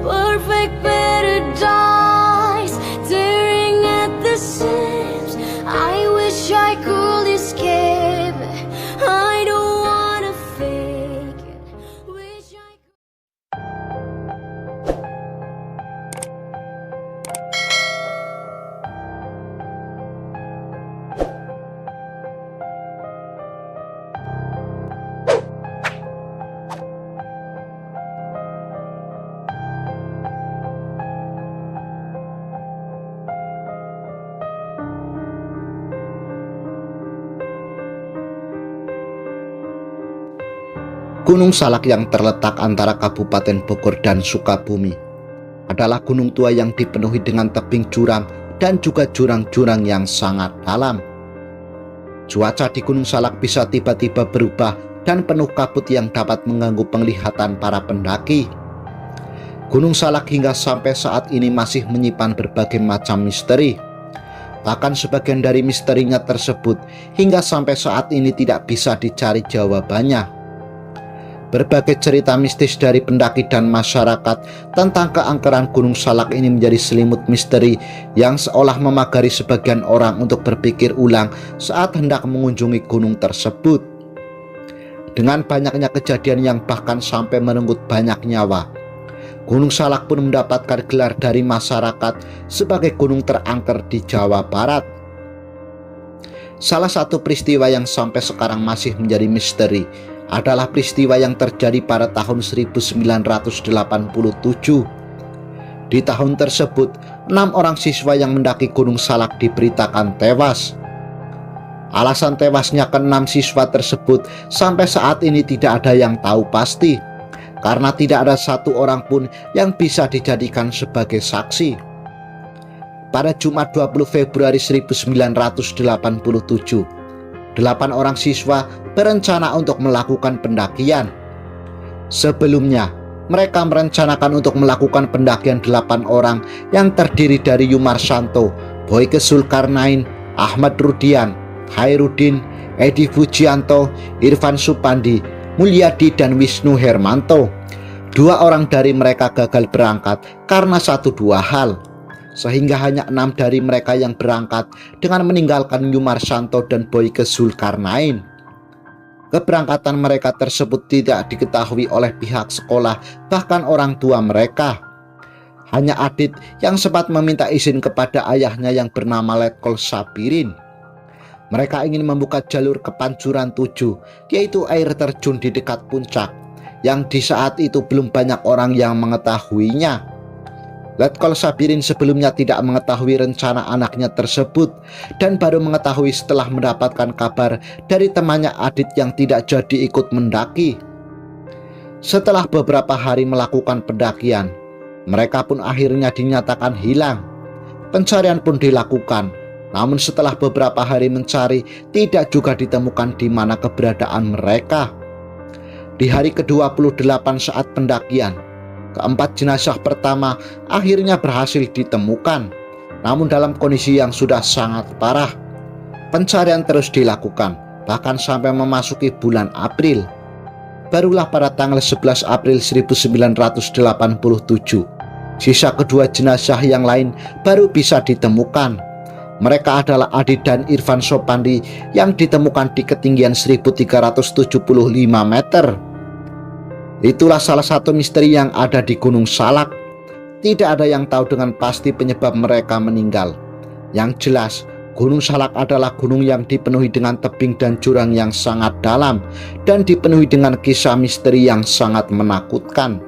Perfect paradise, tearing at the seams. I wish I could escape. I don't wanna fake it. Wish I could. Gunung Salak yang terletak antara Kabupaten Bogor dan Sukabumi adalah gunung tua yang dipenuhi dengan tebing curam dan juga jurang-jurang yang sangat dalam. Cuaca di Gunung Salak bisa tiba-tiba berubah dan penuh kabut yang dapat mengganggu penglihatan para pendaki. Gunung Salak hingga sampai saat ini masih menyimpan berbagai macam misteri. Bahkan sebagian dari misterinya tersebut hingga sampai saat ini tidak bisa dicari jawabannya. Berbagai cerita mistis dari pendaki dan masyarakat tentang keangkeran Gunung Salak ini menjadi selimut misteri yang seolah memagari sebagian orang untuk berpikir ulang saat hendak mengunjungi gunung tersebut. Dengan banyaknya kejadian yang bahkan sampai merenggut banyak nyawa, Gunung Salak pun mendapatkan gelar dari masyarakat sebagai gunung terangker di Jawa Barat. Salah satu peristiwa yang sampai sekarang masih menjadi misteri adalah peristiwa yang terjadi pada tahun 1987. Di tahun tersebut, 6 orang siswa yang mendaki Gunung Salak diberitakan tewas. Alasan tewasnya ke-6 siswa tersebut sampai saat ini tidak ada yang tahu pasti, karena tidak ada satu orang pun yang bisa dijadikan sebagai saksi. Pada Jumat 20 Februari 1987, 8 orang siswa berencana untuk melakukan pendakian. Sebelumnya, mereka merencanakan untuk melakukan pendakian 8 orang yang terdiri dari Yumarsanto, Boyke Zulkarnain, Ahmad Rudian, Hairudin, Edi Fujianto, Irfan Supandi, Mulyadi, dan Wisnu Hermanto. 2 orang dari mereka gagal berangkat karena 1-2 hal, sehingga hanya 6 dari mereka yang berangkat dengan meninggalkan Yumarsanto dan Boyke Zulkarnain. Keberangkatan mereka tersebut tidak diketahui oleh pihak sekolah, bahkan orang tua mereka. Hanya Adit yang sempat meminta izin kepada ayahnya yang bernama Letkol Sabirin. Mereka ingin membuka jalur ke Pancuran 7, yaitu air terjun di dekat puncak, yang di saat itu belum banyak orang yang mengetahuinya. Letkol Sabirin sebelumnya tidak mengetahui rencana anaknya tersebut dan baru mengetahui setelah mendapatkan kabar dari temannya Adit yang tidak jadi ikut mendaki. Setelah beberapa hari melakukan pendakian, mereka pun akhirnya dinyatakan hilang. Pencarian pun dilakukan, namun setelah beberapa hari mencari, tidak juga ditemukan di mana keberadaan mereka. Di hari ke-28 saat pendakian, keempat jenazah pertama akhirnya berhasil ditemukan, namun dalam kondisi yang sudah sangat parah. Pencarian terus dilakukan, bahkan sampai memasuki bulan April. Barulah pada tanggal 11 April 1987, sisa kedua jenazah yang lain baru bisa ditemukan. Mereka adalah Adit dan Irfan Sopandi yang ditemukan di ketinggian 1375 meter. Itulah salah satu misteri yang ada di Gunung Salak. Tidak ada yang tahu dengan pasti penyebab mereka meninggal. Yang jelas, Gunung Salak adalah gunung yang dipenuhi dengan tebing dan jurang yang sangat dalam dan dipenuhi dengan kisah misteri yang sangat menakutkan.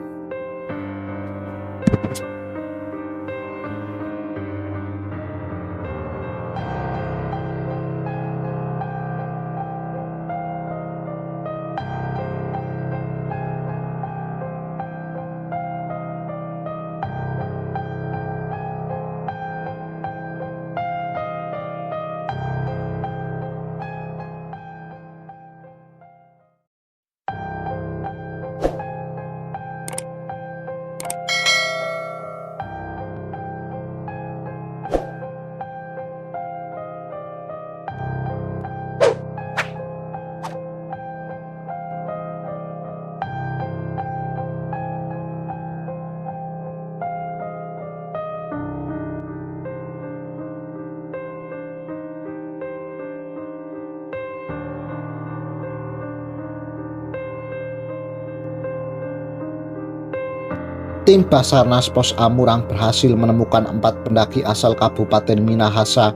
Tim Basarnas Pos Amurang berhasil menemukan 4 pendaki asal Kabupaten Minahasa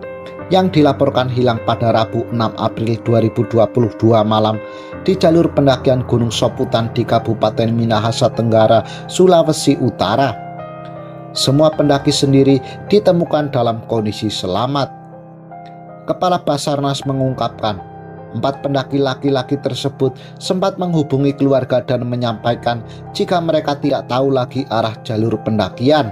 yang dilaporkan hilang pada Rabu 6 April 2022 malam di jalur pendakian Gunung Soputan di Kabupaten Minahasa Tenggara, Sulawesi Utara. Semua pendaki sendiri ditemukan dalam kondisi selamat. Kepala Basarnas mengungkapkan, 4 pendaki laki-laki tersebut sempat menghubungi keluarga dan menyampaikan jika mereka tidak tahu lagi arah jalur pendakian.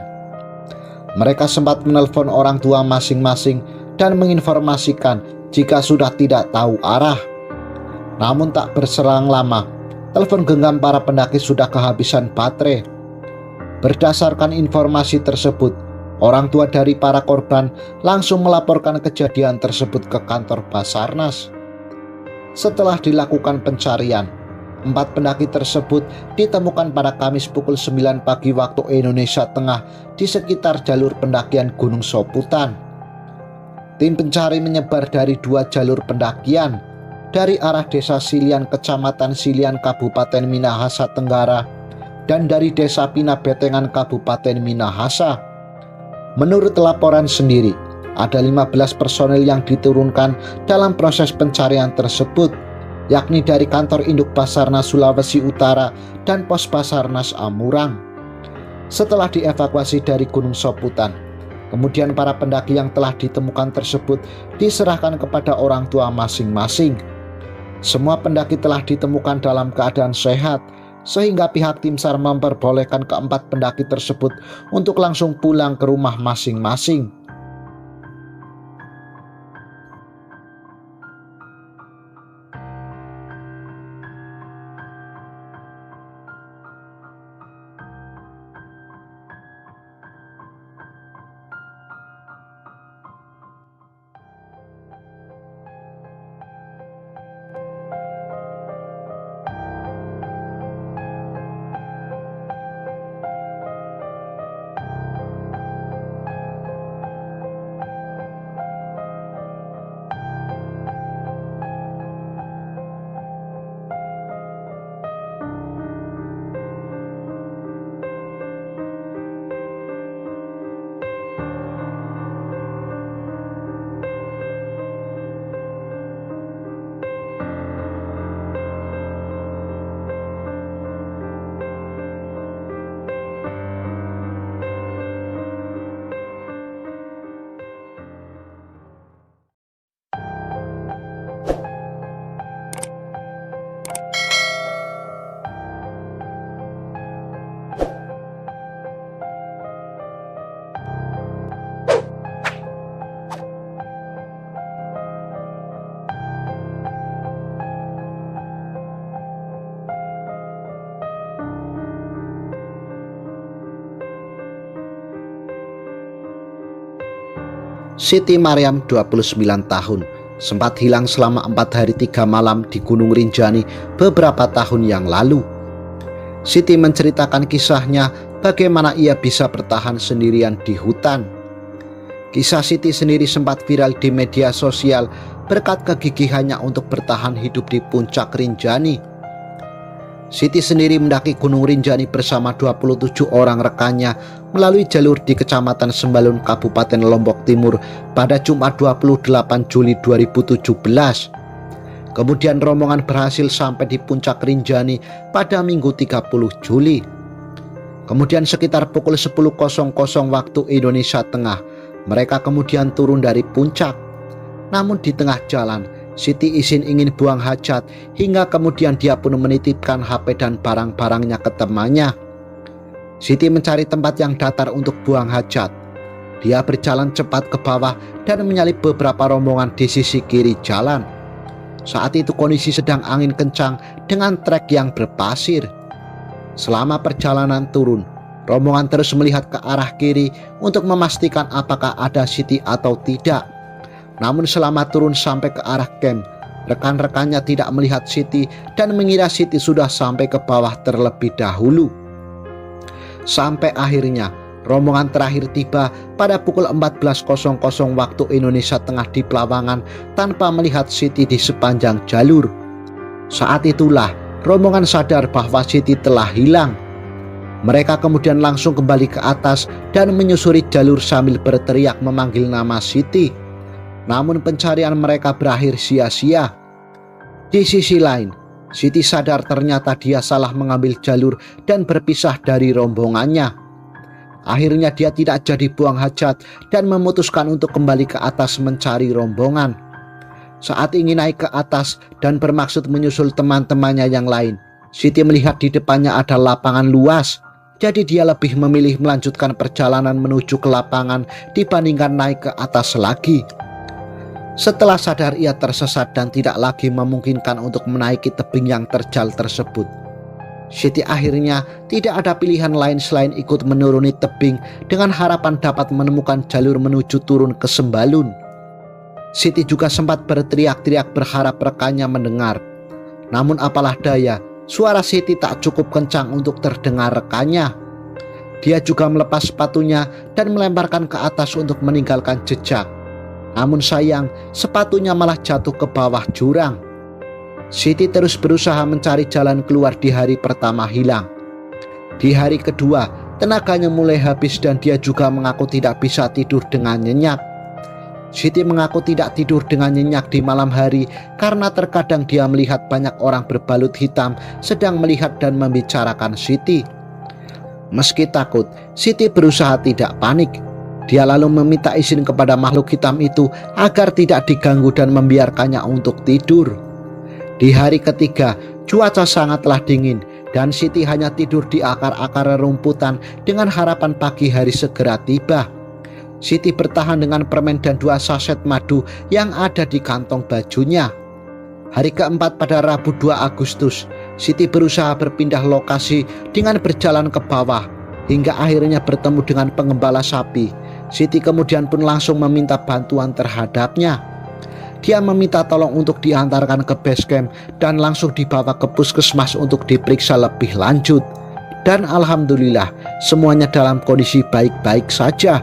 Mereka sempat menelpon orang tua masing-masing dan menginformasikan jika sudah tidak tahu arah. Namun tak berselang lama, telepon genggam para pendaki sudah kehabisan baterai. Berdasarkan informasi tersebut, orang tua dari para korban langsung melaporkan kejadian tersebut ke kantor Basarnas. Setelah dilakukan pencarian, 4 pendaki tersebut ditemukan pada Kamis pukul 9 pagi waktu Indonesia Tengah di sekitar jalur pendakian Gunung Soputan. Tim pencari menyebar dari 2 jalur pendakian, dari arah Desa Silian, Kecamatan Silian, Kabupaten Minahasa Tenggara, dan dari Desa Pinabetengan, Kabupaten Minahasa. Menurut laporan sendiri, ada 15 personel yang diturunkan dalam proses pencarian tersebut, yakni dari kantor induk Basarnas Sulawesi Utara dan pos Basarnas Amurang. Setelah dievakuasi dari Gunung Soputan, kemudian para pendaki yang telah ditemukan tersebut diserahkan kepada orang tua masing-masing. Semua pendaki telah ditemukan dalam keadaan sehat, sehingga pihak tim SAR memperbolehkan keempat pendaki tersebut untuk langsung pulang ke rumah masing-masing. Siti Mariam 29 tahun sempat hilang selama 4 hari 3 malam di Gunung Rinjani beberapa tahun yang lalu. Siti menceritakan kisahnya bagaimana ia bisa bertahan sendirian di hutan. Kisah Siti sendiri sempat viral di media sosial berkat kegigihannya untuk bertahan hidup di puncak Rinjani. Siti sendiri mendaki Gunung Rinjani bersama 27 orang rekannya melalui jalur di Kecamatan Sembalun, Kabupaten Lombok Timur pada Jumat 28 Juli 2017. Kemudian rombongan berhasil sampai di puncak Rinjani pada Minggu 30 Juli. Kemudian sekitar pukul 10.00 waktu Indonesia Tengah, mereka kemudian turun dari puncak. Namun di tengah jalan, Siti izin ingin buang hajat hingga kemudian dia pun menitipkan HP dan barang-barangnya ke temannya. Siti mencari tempat yang datar untuk buang hajat. Dia berjalan cepat ke bawah dan menyalip beberapa rombongan di sisi kiri jalan. Saat itu kondisi sedang angin kencang dengan trek yang berpasir. Selama perjalanan turun, rombongan terus melihat ke arah kiri untuk memastikan apakah ada Siti atau tidak. Namun selama turun sampai ke arah camp, rekan-rekannya tidak melihat Siti dan mengira Siti sudah sampai ke bawah terlebih dahulu. Sampai akhirnya rombongan terakhir tiba pada pukul 14.00 waktu Indonesia Tengah di Pelawangan tanpa melihat Siti di sepanjang jalur. Saat itulah rombongan sadar bahwa Siti telah hilang. Mereka kemudian langsung kembali ke atas dan menyusuri jalur sambil berteriak memanggil nama Siti. Namun pencarian mereka berakhir sia-sia. Di sisi lain, Siti sadar ternyata dia salah mengambil jalur dan berpisah dari rombongannya. Akhirnya dia tidak jadi buang hajat dan memutuskan untuk kembali ke atas mencari rombongan. Saat ingin naik ke atas dan bermaksud menyusul teman-temannya yang lain, Siti melihat di depannya ada lapangan luas. Jadi dia lebih memilih melanjutkan perjalanan menuju ke lapangan dibandingkan naik ke atas lagi. Setelah sadar ia tersesat dan tidak lagi memungkinkan untuk menaiki tebing yang terjal tersebut, Siti akhirnya tidak ada pilihan lain selain ikut menuruni tebing dengan harapan dapat menemukan jalur menuju turun ke Sembalun. Siti juga sempat berteriak-teriak berharap rekannya mendengar. Namun apalah daya, suara Siti tak cukup kencang untuk terdengar rekannya. Dia juga melepas sepatunya dan melemparkan ke atas untuk meninggalkan jejak. Namun sayang, sepatunya malah jatuh ke bawah jurang. Siti terus berusaha mencari jalan keluar di hari pertama hilang. Di hari kedua, tenaganya mulai habis dan dia juga mengaku tidak bisa tidur dengan nyenyak. Siti mengaku tidak tidur dengan nyenyak di malam hari karena terkadang dia melihat banyak orang berbalut hitam sedang melihat dan membicarakan Siti. Meski takut, Siti berusaha tidak panik. Dia lalu meminta izin kepada makhluk hitam itu agar tidak diganggu dan membiarkannya untuk tidur. Di hari ketiga, cuaca sangatlah dingin dan Siti hanya tidur di akar-akar rerumputan dengan harapan pagi hari segera tiba. Siti bertahan dengan permen dan 2 saset madu yang ada di kantong bajunya. Hari keempat pada Rabu 2 Agustus, Siti berusaha berpindah lokasi dengan berjalan ke bawah hingga akhirnya bertemu dengan pengembala sapi. Siti kemudian pun langsung meminta bantuan terhadapnya. Dia meminta tolong untuk diantarkan ke base camp dan langsung dibawa ke puskesmas untuk diperiksa lebih lanjut. Dan alhamdulillah semuanya dalam kondisi baik-baik saja.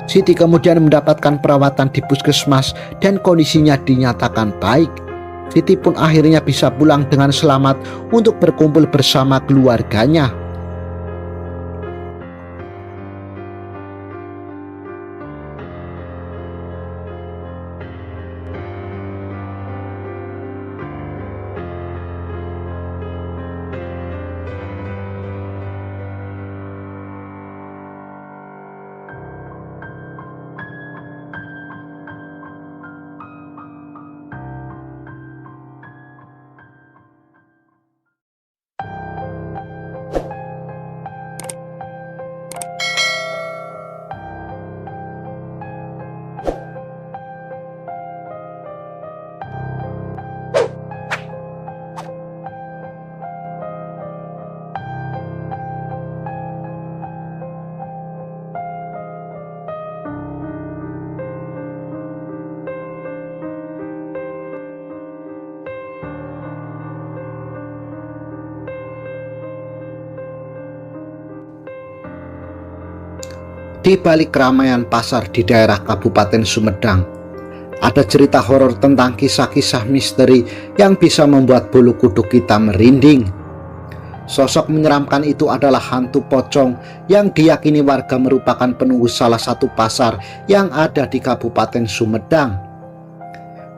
Siti kemudian mendapatkan perawatan di puskesmas dan kondisinya dinyatakan baik. Siti pun akhirnya bisa pulang dengan selamat untuk berkumpul bersama keluarganya. Di balik keramaian pasar di daerah Kabupaten Sumedang, ada cerita horor tentang kisah-kisah misteri yang bisa membuat bulu kuduk kita merinding. Sosok menyeramkan itu adalah hantu pocong yang diyakini warga merupakan penunggu salah satu pasar yang ada di Kabupaten Sumedang.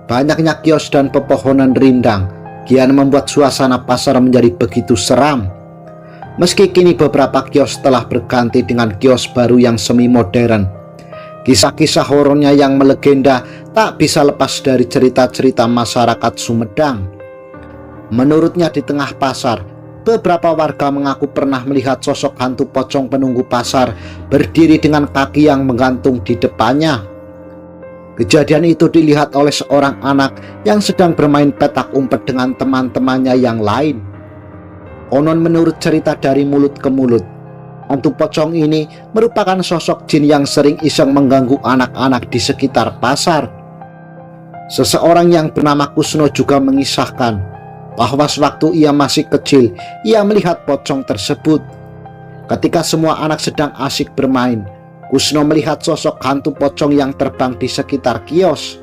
Banyaknya kios dan pepohonan rindang kian membuat suasana pasar menjadi begitu seram. Meski kini beberapa kios telah berganti dengan kios baru yang semi modern, kisah-kisah horornya yang melegenda tak bisa lepas dari cerita-cerita masyarakat Sumedang. Menurutnya di tengah pasar, beberapa warga mengaku pernah melihat sosok hantu pocong penunggu pasar berdiri dengan kaki yang menggantung di depannya. Kejadian itu dilihat oleh seorang anak yang sedang bermain petak umpet dengan teman-temannya yang lain. Konon menurut cerita dari mulut ke mulut, hantu pocong ini merupakan sosok jin yang sering iseng mengganggu anak-anak di sekitar pasar. Seseorang yang bernama Kusno juga mengisahkan bahwa sewaktu ia masih kecil, ia melihat pocong tersebut. Ketika semua anak sedang asyik bermain, Kusno melihat sosok hantu pocong yang terbang di sekitar kios.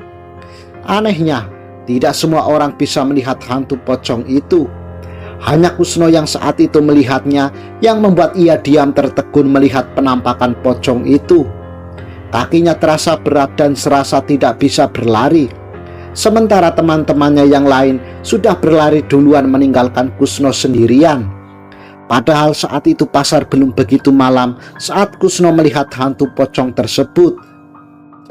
Anehnya, tidak semua orang bisa melihat hantu pocong itu. Hanya Kusno yang saat itu melihatnya, yang membuat ia diam tertegun melihat penampakan pocong itu. Kakinya terasa berat dan serasa tidak bisa berlari. Sementara teman-temannya yang lain sudah berlari duluan meninggalkan Kusno sendirian. Padahal saat itu pasar belum begitu malam saat Kusno melihat hantu pocong tersebut.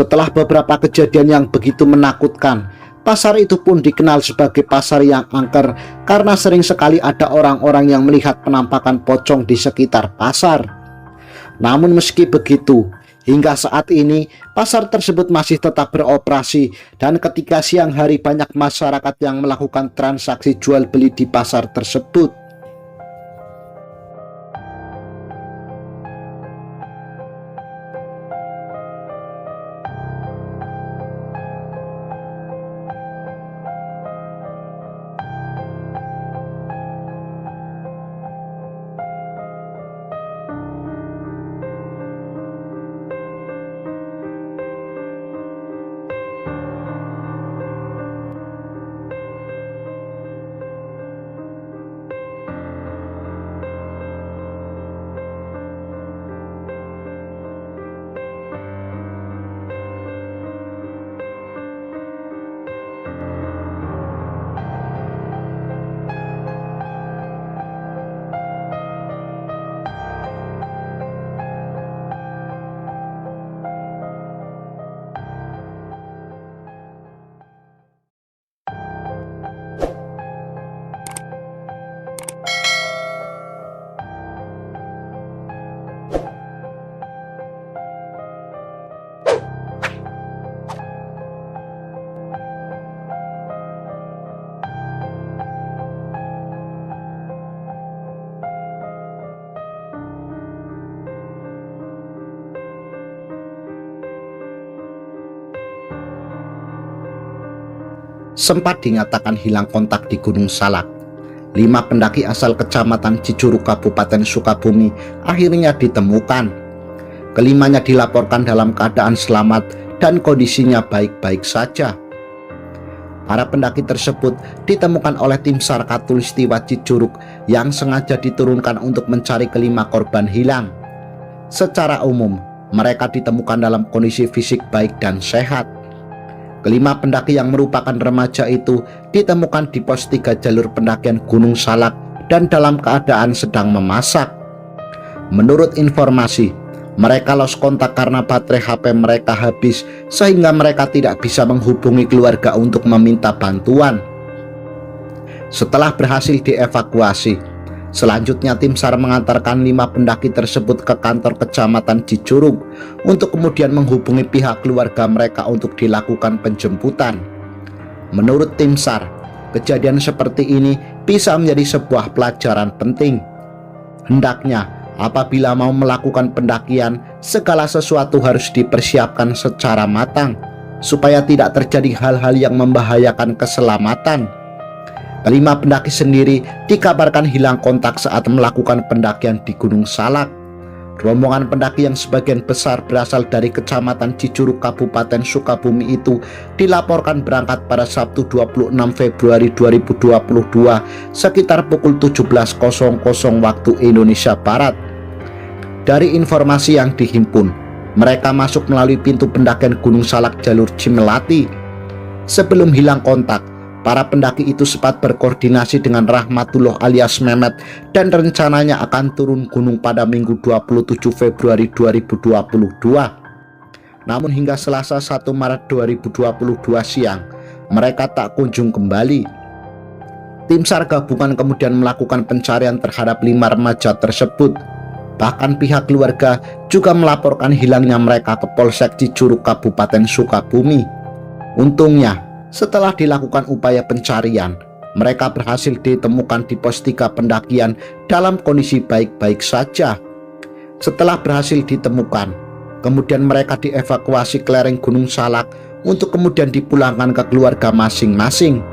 Setelah beberapa kejadian yang begitu menakutkan, pasar itu pun dikenal sebagai pasar yang angker karena sering sekali ada orang-orang yang melihat penampakan pocong di sekitar pasar. Namun meski begitu, hingga saat ini pasar tersebut masih tetap beroperasi, dan ketika siang hari banyak masyarakat yang melakukan transaksi jual beli di pasar tersebut. Sempat dinyatakan hilang kontak di Gunung Salak, 5 pendaki asal Kecamatan Cijuruk Kabupaten Sukabumi akhirnya ditemukan. Kelimanya dilaporkan dalam keadaan selamat dan kondisinya baik-baik saja. Para pendaki tersebut ditemukan oleh tim SAR Katulistiwa Cijuruk yang sengaja diturunkan untuk mencari ke-5 korban hilang. Secara umum, mereka ditemukan dalam kondisi fisik baik dan sehat. Ke-5 pendaki yang merupakan remaja itu ditemukan di pos 3 jalur pendakian Gunung Salak dan dalam keadaan sedang memasak. Menurut informasi, mereka lost kontak karena baterai HP mereka habis sehingga mereka tidak bisa menghubungi keluarga untuk meminta bantuan. Setelah berhasil dievakuasi, selanjutnya tim SAR mengantarkan 5 pendaki tersebut ke kantor Kecamatan Cijuruk untuk kemudian menghubungi pihak keluarga mereka untuk dilakukan penjemputan. Menurut tim SAR, kejadian seperti ini bisa menjadi sebuah pelajaran penting. Hendaknya apabila mau melakukan pendakian, segala sesuatu harus dipersiapkan secara matang supaya tidak terjadi hal-hal yang membahayakan keselamatan. Ke-5 pendaki sendiri dikabarkan hilang kontak saat melakukan pendakian di Gunung Salak. Rombongan pendaki yang sebagian besar berasal dari Kecamatan Cicurug, Kabupaten Sukabumi itu dilaporkan berangkat pada Sabtu 26 Februari 2022 sekitar pukul 17.00 waktu Indonesia Barat. Dari informasi yang dihimpun, mereka masuk melalui pintu pendakian Gunung Salak jalur Cimelati. Sebelum hilang kontak, para pendaki itu sempat berkoordinasi dengan Rahmatullah alias Mehmet dan rencananya akan turun gunung pada Minggu 27 Februari 2022. Namun hingga Selasa 1 Maret 2022 siang, mereka tak kunjung kembali. Tim SAR gabungan kemudian melakukan pencarian terhadap 5 remaja tersebut. Bahkan pihak keluarga juga melaporkan hilangnya mereka ke Polsek Cicurug, Kabupaten Sukabumi. Untungnya, setelah dilakukan upaya pencarian, mereka berhasil ditemukan di pos 3 pendakian dalam kondisi baik-baik saja. Setelah berhasil ditemukan, kemudian mereka dievakuasi ke lereng Gunung Salak untuk kemudian dipulangkan ke keluarga masing-masing.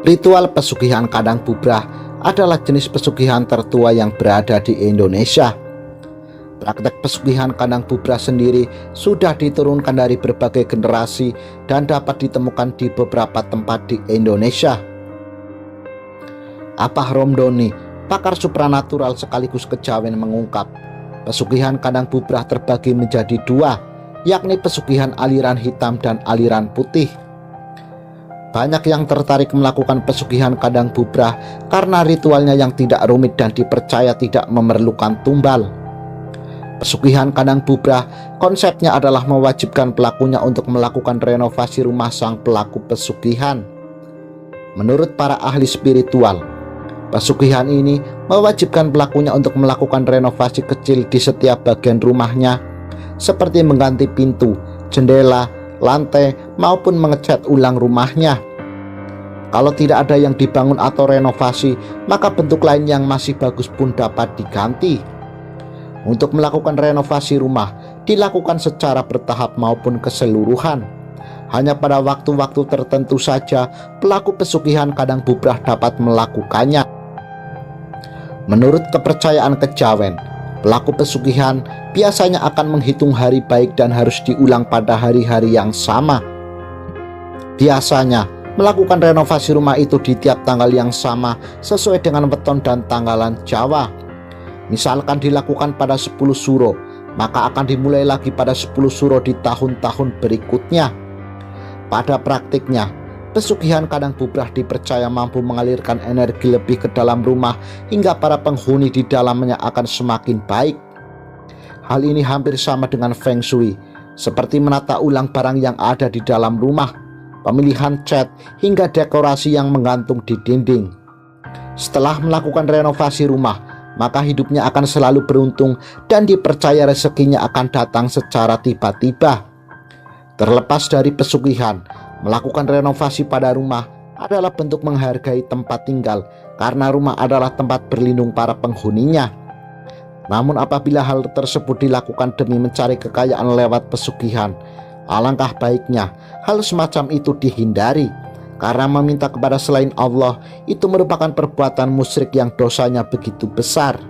Ritual pesugihan Kadang Bubrah adalah jenis pesugihan tertua yang berada di Indonesia. Praktek pesugihan Kadang Bubrah sendiri sudah diturunkan dari berbagai generasi dan dapat ditemukan di beberapa tempat di Indonesia. Apah Romdoni, pakar supranatural sekaligus kejawen, mengungkap, pesugihan Kadang Bubrah terbagi menjadi dua, yakni pesugihan aliran hitam dan aliran putih. Banyak yang tertarik melakukan pesugihan Kadang Bubrah karena ritualnya yang tidak rumit dan dipercaya tidak memerlukan tumbal. Pesugihan Kadang Bubrah konsepnya adalah mewajibkan pelakunya untuk melakukan renovasi rumah sang pelaku pesugihan. Menurut para ahli spiritual, pesugihan ini mewajibkan pelakunya untuk melakukan renovasi kecil di setiap bagian rumahnya, seperti mengganti pintu, jendela, lantai, maupun mengecat ulang rumahnya. Kalau tidak ada yang dibangun atau renovasi, maka bentuk lain yang masih bagus pun dapat diganti. Untuk melakukan renovasi rumah dilakukan secara bertahap maupun keseluruhan. Hanya pada waktu-waktu tertentu saja pelaku pesugihan Kadang Bubrah dapat melakukannya. Menurut kepercayaan kejawen, pelaku pesugihan biasanya akan menghitung hari baik dan harus diulang pada hari-hari yang sama. Biasanya, melakukan renovasi rumah itu di tiap tanggal yang sama sesuai dengan weton dan tanggalan Jawa. Misalkan dilakukan pada 10 Suro, maka akan dimulai lagi pada 10 Suro di tahun-tahun berikutnya. Pada praktiknya, pesugihan Kadang Bubrah dipercaya mampu mengalirkan energi lebih ke dalam rumah hingga para penghuni di dalamnya akan semakin baik. Hal ini hampir sama dengan Feng Shui, seperti menata ulang barang yang ada di dalam rumah, pemilihan cat, hingga dekorasi yang menggantung di dinding. Setelah melakukan renovasi rumah, maka hidupnya akan selalu beruntung dan dipercaya rezekinya akan datang secara tiba-tiba. Terlepas dari pesugihan, Melakukan renovasi pada rumah adalah bentuk menghargai tempat tinggal, karena rumah adalah tempat berlindung para penghuninya. Namun apabila hal tersebut dilakukan demi mencari kekayaan lewat pesugihan, alangkah baiknya hal semacam itu dihindari, karena meminta kepada selain Allah itu merupakan perbuatan musyrik yang dosanya begitu besar.